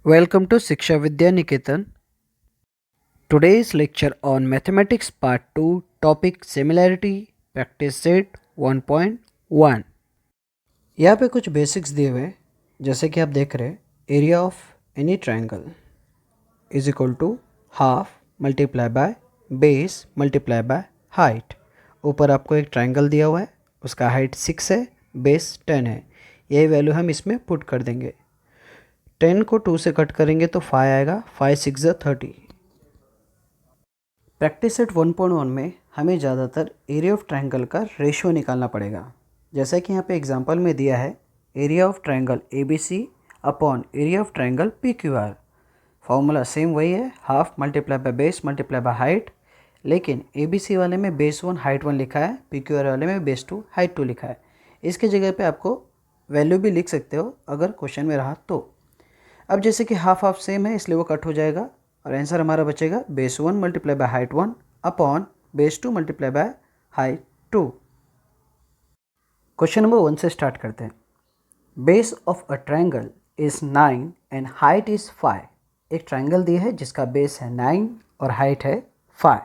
Welcome to Shiksha Vidya Niketan. Today's lecture on Mathematics Part 2, topic Similarity, Practice Set 1.1. यहाँ पे कुछ basics दिए हुए हैं, जैसे कि आप देख रहे हैं area of any triangle is equal to half multiply by base multiply by height. ऊपर आपको एक ट्रायंगल दिया हुआ है, उसका हाइट 6 है, बेस 10 है। यही वैल्यू हम इसमें पुट कर देंगे। 10 को 2 से कट करेंगे तो 5 आएगा, 5 6 30। प्रैक्टिस सेट 1.1 में हमें ज़्यादातर एरिया ऑफ ट्रायंगल का रेशियो निकालना पड़ेगा। जैसा कि यहाँ पे एग्जांपल में दिया है, area of triangle ABC upon area of triangle PQR। Formula same वही है, half multiply by base multiply by height, लेकिन ABC वाले में बेस 1 हाइट 1 लिखा है, PQR वाले में बेस 2 हाइट 2 लिखा है। इसके जगह पे आपको वैल्यू भी लिख सकते हो अगर क्वेश्चन में रहा तो। अब जैसे कि हाफ हाफ सेम है, इसलिए वो कट हो जाएगा और आंसर हमारा बचेगा base 1 multiply by height 1 upon base 2 multiply by height 2। Question number 1 से स्टार्ट करते हैं। Base of a triangle is 9 and height is 5। एक ट्रायंगल दिया है जिसका बेस है 9 और हाइट है 5।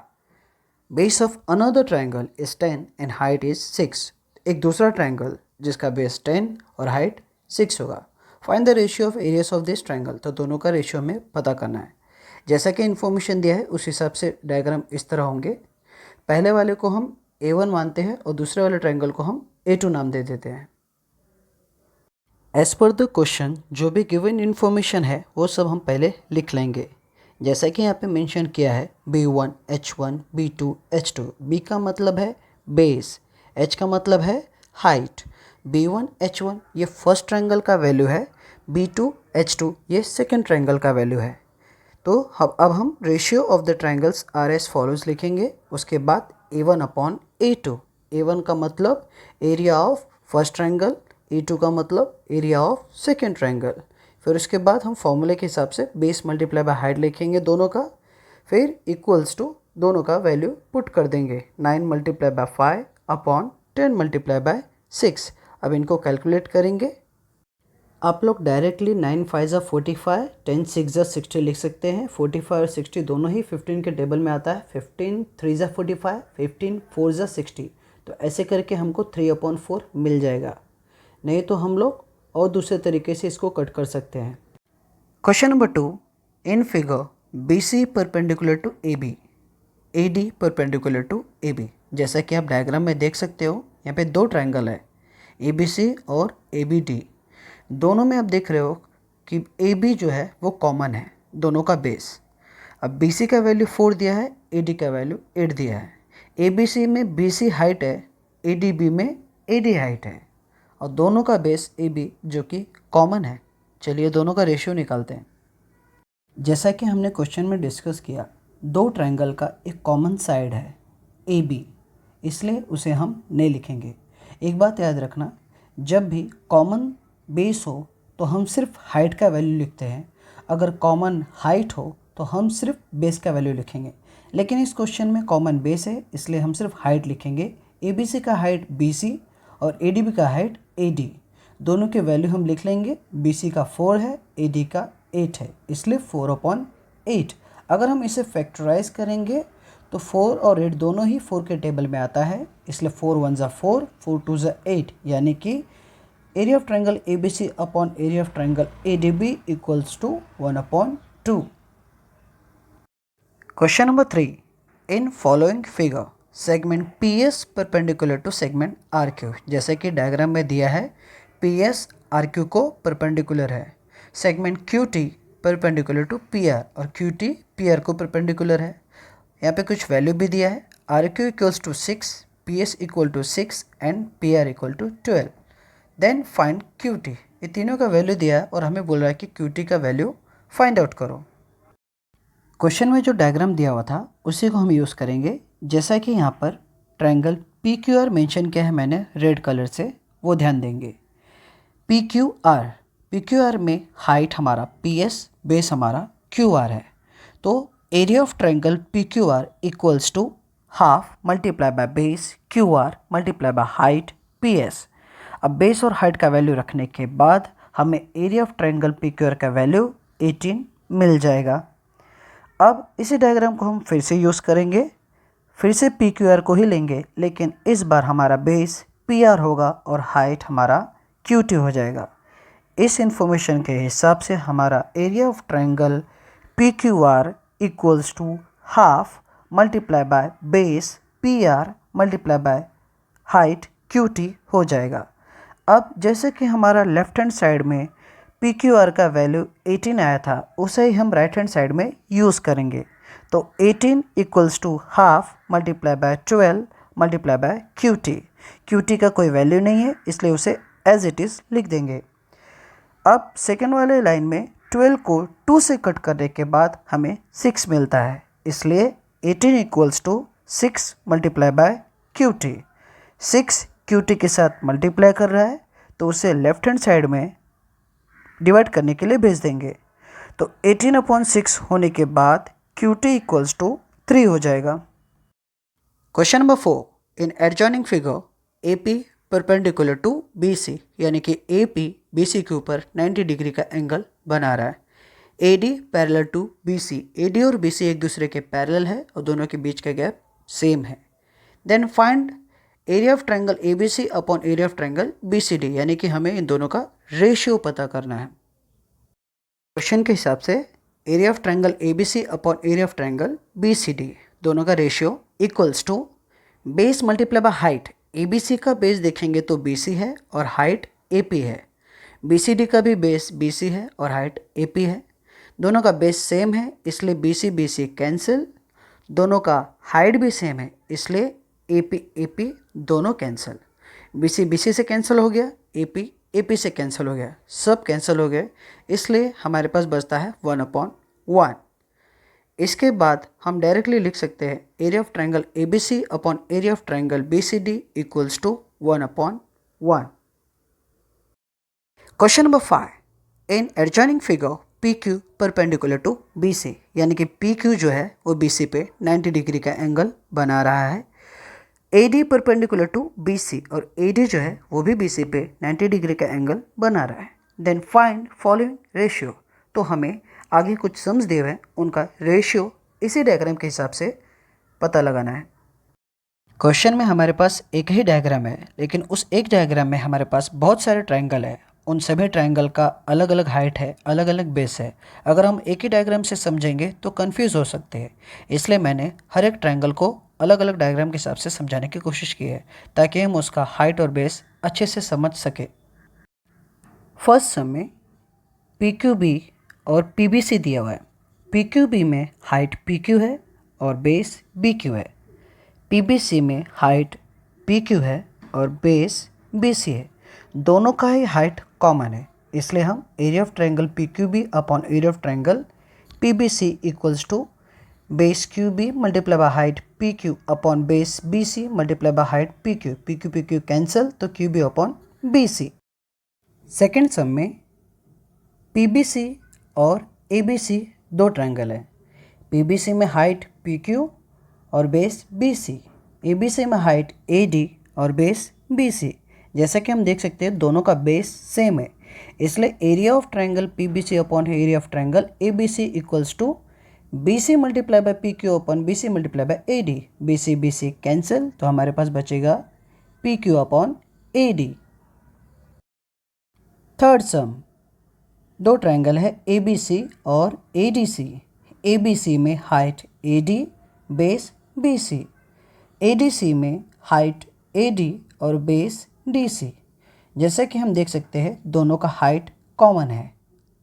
Base of another triangle is 10 and height is 6। एक दूसरा ट्रायंगल जिसका बेस 10 और हाइट 6 होगा। Find the ratio of areas of this triangle. तो दोनों का रेशियो हमें पता करना है। जैसा कि इन्फॉर्मेशन दिया है उस हिसाब से डायग्राम इस तरह होंगे। पहले वाले को हम A1 मानते हैं और दूसरे वाले ट्रायंगल को हम A2 नाम दे देते हैं। एज पर द क्वेश्चन जो भी गिवन इन्फॉर्मेशन है वो सब हम पहले लिख लेंगे। जैसा कि यहाँ पे मेंशन किया है B1 H1 B2 H2। B का मतलब है बेस, H का मतलब है हाइट। B1 H1 ये फर्स्ट ट्रायंगल का वैल्यू है, B2 H2 ये सेकंड ट्रायंगल का वैल्यू है। तो अब हम ratio of the triangles R S follows लिखेंगे। उसके बाद A1 अपॉन A2। A1 का मतलब area of first triangle, A2 का मतलब एरिया ऑफ सेकेंड ट्रायंगल। फिर उसके बाद हम फॉर्मूले के हिसाब से बेस मल्टीप्लाई बाय हाइट लिखेंगे दोनों का, फिर इक्वल्स टू दोनों का वैल्यू पुट कर देंगे। 9 multiply by 5 upon 10 multiply by 6। अब इनको कैलकुलेट करेंगे। आप लोग डायरेक्टली 9 5 ज़ा 45, 10 6 ज़ा 60 लिख सकते हैं। 45 और 60 दोनों ही 15 के टेबल में आता है। 15 3 ज़ा 45, 15 4 ज़ा 60। तो ऐसे करके हमको 3/4 मिल जाएगा। नहीं तो हम लोग और दूसरे तरीके से इसको कट कर सकते हैं। Question number 2, in figure BC perpendicular to AB, AD perpendicular to AB। जैसा कि आप डायग्राम में देख सकते हो, यहाँ पे दो ट्रायंगल है, ABC और ABD। दोनों में आप देख रहे हो कि AB जो है वो कॉमन है, दोनों का बेस। अब BC का वैल्यू 4 दिया है, AD का वैल्यू 8 दिया है। ABC में BC हाइट है, ADB में AD हाइट है और दोनों का बेस AB जो कि कॉमन है। चलिए दोनों का रेशियो निकालते हैं। जैसा कि हमने क्वेश्चन में डिस्कस किया, दो ट्रायंगल का एक कॉमन साइड है AB, इसलिए उसे हम नहीं लिखेंगे। एक बात याद रखना, जब भी कॉमन बेस हो तो हम सिर्फ हाइट का वैल्यू लिखते हैं, अगर कॉमन हाइट हो तो हम सिर्फ बेस का वैल्यू लिखेंगे। लेकिन इस क्वेश्चन में कॉमन बेस है, इसलिए हम सिर्फ हाइट लिखेंगे। ABC का हाइट BC और ADB का हाइट AD, दोनों के वैल्यू हम लिख लेंगे। BC का 4 है, AD का 8 है, इसलिए 4/8। अगर हम इसे फैक्टराइज करेंगे तो 4 और 8 दोनों ही 4 के टेबल में आता है, इसलिए 4 1 ज़ा 4, 4 2 ज़ा 8, यानी कि area of triangle ABC upon area of triangle ADB equals to 1/2। Question number 3, in following figure segment PS perpendicular to segment RQ। जैसे कि डायग्राम में दिया है, PS RQ को परपेंडिकुलर है, segment QT perpendicular to PR और QT PR को perpendicular है। यहाँ पे कुछ वैल्यू भी दिया है, RQ equals to 6, PS equal to 6 and PR equal to 12। Then find QT। ये तीनों का वैल्यू दिया है और हमें बोल रहा है कि QT का वैल्यू फाइंड आउट करो। क्वेश्चन में जो डायग्राम दिया हुआ था उसी को हम यूज़ करेंगे। जैसा कि यहाँ पर ट्रायंगल PQR मेंशन किया है मैंने रेड कलर से, वो ध्यान देंगे। PQR में हाइट हमारा PS, बेस हमारा QR है। तो area of triangle PQR equals to half multiply by base QR multiply by height PS। अब बेस और हाइट का वैल्यू रखने के बाद हमें एरिया ऑफ ट्रायंगल PQR का वैल्यू 18 मिल जाएगा। अब इसी डायग्राम को हम फिर से यूज़ करेंगे, फिर से पी क्यू आर को ही लेंगे, लेकिन इस बार हमारा बेस पी आर होगा और हाइट हमारा क्यू टी हो जाएगा। इस इंफॉर्मेशन के हिसाब से हमारा area of triangle P Q R equals to half multiply by base P R multiply by height Q T हो जाएगा। अब जैसे कि हमारा लेफ्ट हैंड साइड में पी क्यू आर का वैल्यू 18 आया था, उसे ही हम राइट हैंड साइड में यूज़ करेंगे। तो 18 equals to half multiply by 12 multiply by Q T. Q T का कोई वैल्यू नहीं है, इसलिए उसे एज इट इज़ लिख देंगे। अब सेकेंड वाले लाइन में 12 को 2 से कट करने के बाद हमें 6 मिलता है, इसलिए 18 equals to 6 multiply by Q T. 6 Q T के साथ मल्टीप्लाई कर रहा है, तो उसे लेफ्ट हैंड साइड में डिवाइड करने के लिए भेज देंगे। तो 18/6 होने के बाद क्यू टी इक्वल्स टू 3 हो जाएगा। Question number 4, in adjoining figure A P perpendicular to B C, यानी कि ए पी बी सी के ऊपर 90 डिग्री का एंगल बना रहा है। A D parallel to B C, A D और बी सी एक दूसरे के पैरेलल है और दोनों के बीच का गैप सेम है। Then find area of triangle A B C upon area of triangle B C D, यानी कि हमें इन दोनों का रेशियो पता करना है। क्वेश्चन के हिसाब से area of triangle A B C upon area of triangle B C D, दोनों का ratio equals to base multiply by height. A B C का बेस देखेंगे तो बी सी है और हाइट ए पी है। बी सी डी का भी बेस बी सी है और हाइट ए पी है। दोनों का बेस सेम है, इसलिए बी सी कैंसिल। दोनों का हाइट भी सेम है, इसलिए ए पी दोनों कैंसिल। बी सी से कैंसिल हो गया, ए पी से कैंसिल हो गया, सब कैंसिल हो गए, इसलिए हमारे पास बचता है 1/1। इसके बाद हम डायरेक्टली लिख सकते हैं area of triangle A B C upon area of triangle B C D equals to 1/1। Question number 5, in adjoining figure P Q perpendicular to B C, यानी कि पी क्यू जो है वो बी सी पे 90 degree का angle बना रहा है। A D perpendicular to B C, और ए डी जो है वो भी बी सी पे 90 डिग्री का एंगल बना रहा है। देन फाइंड फॉलोइंग रेशियो, तो हमें आगे कुछ सम्स दिए हुए हैं, उनका रेशियो इसी डायग्राम के हिसाब से पता लगाना है। क्वेश्चन में हमारे पास एक ही डायग्राम है, लेकिन उस एक डायग्राम में हमारे पास बहुत सारे ट्रायंगल है। उन सभी ट्रायंगल का अलग अलग हाइट है, अलग अलग बेस है। अगर हम एक ही डायग्राम से समझेंगे तो कंफ्यूज हो सकते हैं, इसलिए मैंने हर एक ट्रायंगल को अलग अलग डायग्राम के हिसाब से समझाने की कोशिश की है, ताकि हम उसका हाइट और बेस अच्छे से समझ सके। फर्स्ट सम में पी क्यू बी और पी बी सी दिया हुआ है। पी क्यू बी में हाइट पी क्यू है और बेस बी क्यू है। पी बी सी में हाइट पी क्यू है और बेस बी सी है। दोनों का ही हाइट कॉमन है, इसलिए हम area of triangle P Q B upon area of triangle P B C equals to base Q B multiply by height P Q upon base B C multiply by height P Q cancel, तो Q B upon B C. Second sum में P B C और ए B सी दो triangle है। P B C में height P Q और base B C, A B C में height A D और base B C. जैसा कि हम देख सकते हैं दोनों का बेस सेम है, इसलिए area of triangle P B C upon area of triangle A B C equals to B C multiply by P Q upon B C multiply by A D. B C cancel, तो हमारे पास बचेगा P Q upon A D. Third sum, दो triangle है ए B C और A D C. A B C में height A D base B C, A D C में height A D और बेस डी सी। जैसा कि हम देख सकते हैं दोनों का हाइट कॉमन है,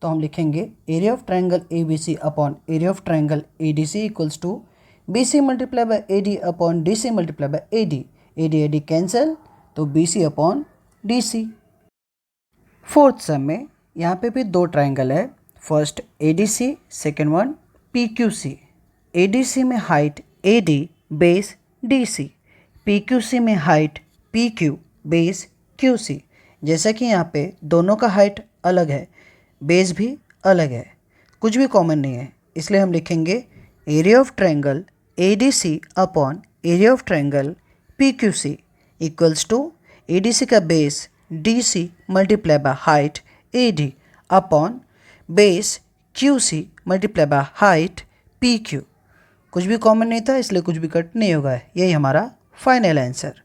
तो हम लिखेंगे area of triangle A B C upon area of triangle A D C equals to B C multiply by A D upon D C multiply by A D cancel, तो B C upon D C. Fourth sum में यहाँ पे भी दो triangle है। First A D C, second one P Q C. A D C में height A D base D C, P Q सी में height P Q base Q C. जैसा कि यहाँ पे दोनों का हाइट अलग है, बेस भी अलग है, कुछ भी कॉमन नहीं है, इसलिए हम लिखेंगे area of triangle A D C upon area of triangle P Q C equals to A D C का base D C multiply by height A D upon base QC multiply by height PQ। कुछ भी common नहीं था इसलिए कुछ भी cut नहीं होगा, यही हमारा फाइनल आंसर।